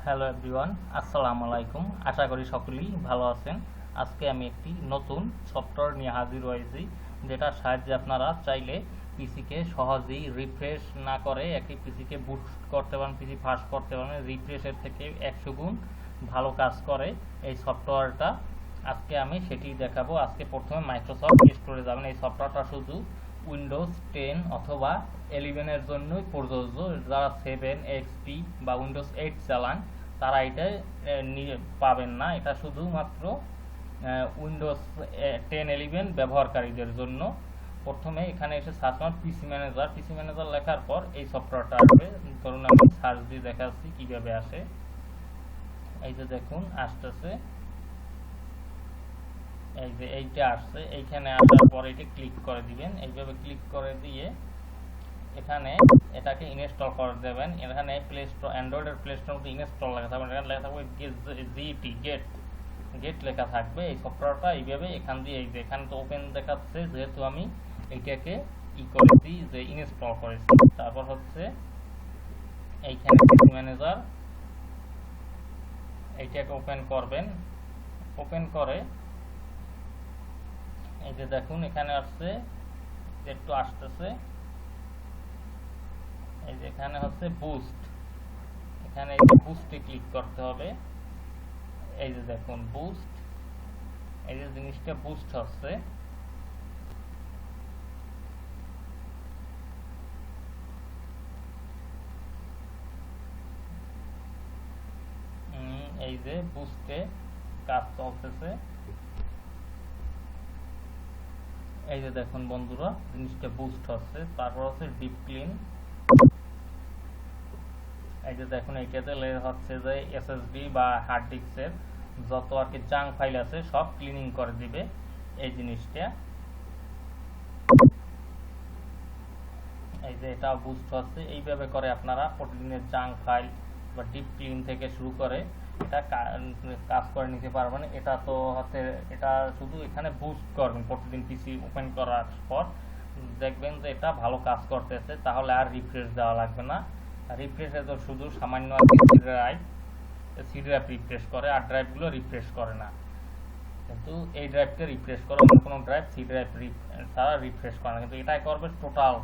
Hello everyone, আসসালামু আলাইকুম। আশা করি সকলেই ভালো আছেন। আজকে আমি একটি নতুন সফটওয়্যার নিয়ে হাজির হয়েছি, যেটার সাহায্যে আপনারা চাইলে পিসিকে সহজেই রিফ্রেশ না করে একটি পিসিকে বুট করতে পারেন, পিসি ফাস্ট করতে পারেন। রিফ্রেশের থেকে 100 গুণ ভালো কাজ করে এই সফটওয়্যারটা। আজকে আমি সেটি দেখাবো। আজকে প্রথমে মাইক্রোসফট স্টোরে যাবেন। এই সফটওয়্যারটা শুধু উইন্ডোজ 10 অথবা 11 এর জন্যই প্রযোজ্য। যারা 7 এক্সপি বা উইন্ডোজ 8 চালান তারা এটা পাবেন না। এটা শুধুমাত্র উইন্ডোজ 10 11 ব্যবহারকারীদের জন্য। প্রথমে এখানে এসে সার্চ করুন পিসি ম্যানেজার লেখার পর এই সফটওয়্যারটা আসবে। ধরুন আমি সার্চ দিয়ে দেখাচ্ছি কিভাবে আসে। এই যে দেখুন আসতেছে, এই যে এইটা আসছে। এইখানে আসার পর এটা ক্লিক করে দিবেন। এইভাবে ক্লিক করে দিয়ে এখানে এটাকে ইনস্টল করে দেবেন। এখানে প্লে স্টোর, অ্যান্ড্রয়েডের প্লে স্টোর মধ্যে ইনস্টল লেখা থাকবে, এখানে লেখা থাকবে গেট লেখা থাকবে। এই সফটওয়্যারটা এইভাবে এখান দিয়ে এই যে এখানে তো ওপেন দেখাচ্ছে, যেহেতু আমি এইটাকে করেছি যে ইনস্টল করেছি। তারপর হচ্ছে এইখানে পিসি ম্যানেজার, এইটাকে ওপেন করবেন। ওপেন করে এই যে দেখুন এখানে আসছে, একটু আসতেছে। এই যে এখানে হচ্ছে বুস্ট, এখানে এই যে বুস্টে ক্লিক করতে হবে। এই যে দেখুন বুস্ট, এই যে জিনিসটা বুস্ট হচ্ছে। এই যে বুস্টে কাজ চলতেছে। এই যে দেখুন বন্ধুরা জিনিসটা বুস্ট হচ্ছে। তারপর হচ্ছে ডিপ ক্লিন। এই যে দেখুন এইটাতে হচ্ছে যে এসএসডি বা হার্ড ডিস্কের যত আর কি জাঙ্ক ফাইল আছে সব ক্লিনিং করে দিবে এই জিনিসটা। এই যে এটা বুস্ট হচ্ছে। এইভাবে করে আপনারা প্রতিদিনের জাঙ্ক ফাইল বা ডিপ ক্লিন থেকে শুরু করে এটা কাজ করে নিতে পারবেন। এটা তো হচ্ছে এটা শুধু এখানে বুস্ট করবেন প্রতিদিন পিসি ওপেন করার পর, দেখবেন যে এটা ভালো কাজ করতেছে। তাহলে আর রিফ্রেশ দেওয়া লাগবে না। রিফ্রেশে তো শুধু সামান্য সি ড্রাইভ রিফ্রেশ করে, আর ড্রাইভগুলো রিফ্রেশ করে না। কিন্তু এই ড্রাইভকে রিফ্রেশ করে, অন্য কোনো ড্রাইভ সি ড্রাইভ ছাড়া রিফ্রেশ করে না। কিন্তু এটাই করবে টোটাল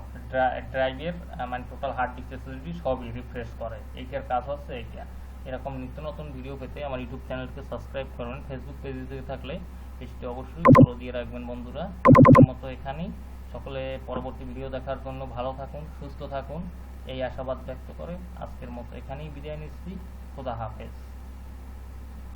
ড্রাইভের মানে টোটাল হার্ড ডিস্ক এসএসডি সবই রিফ্রেশ করে। এইটার কাজ হচ্ছে এইটা। এরকম নিত্য নতুন ভিডিও পেতে আমার ইউটিউব চ্যানেলকে সাবস্ক্রাইব করবেন। ফেসবুক পেজে থেকে থাকলে পেজটি অবশ্যই ফলো দিয়ে রাখবেন বন্ধুরা। আজকের মতো এখানেই। সকলে পরবর্তী ভিডিও দেখার জন্য ভালো থাকুন, সুস্থ থাকুন এই আশাবাদ ব্যক্ত করে আজকের মতো এখানেই বিদায় নিচ্ছি। খোদা হাফেজ।